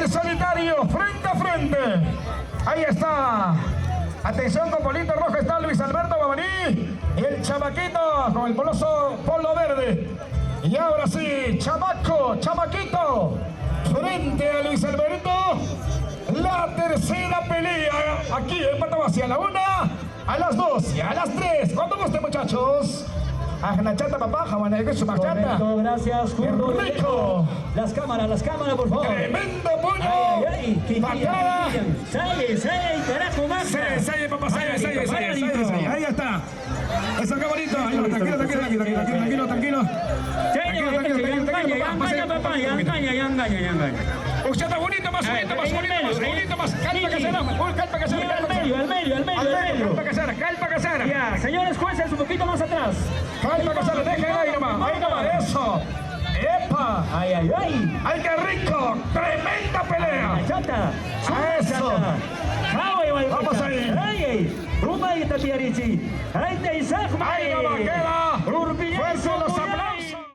El solitario, frente a frente. Ahí está. Atención, con bolito rojo está Luis Alberto Babaní. El chamaquito con el polo verde. Y ahora sí, chamaquito. Frente a Luis Alberto. La tercera pelea. Aquí empatamos hacia la 1, a las 2 y a las 3. Cuando guste, muchachos. Ajnachata papá, jabanegue su machata. Gracias, Curro. Rico. Las cámaras, por favor. Tremendo puño. Patada. Carajo, más. Selle, papá, selle. Ahí está. Eso, qué bonito. Tranquilo. Usted está bonito, más. Calpa casera. Ya, señores jueces, un poquito más atrás. Calpa casera, deja ahí nomás, eso. ¡Epa! ¡Ay! ¡Ay, qué rico! ¡Tremenda pelea! ¡Chata! ¡Eso! ¡Vamos ahí! ¡Ay! ¡Rumba y tapiarichi! ¡Ay, te isaac! ¡Ay, no va a quedar!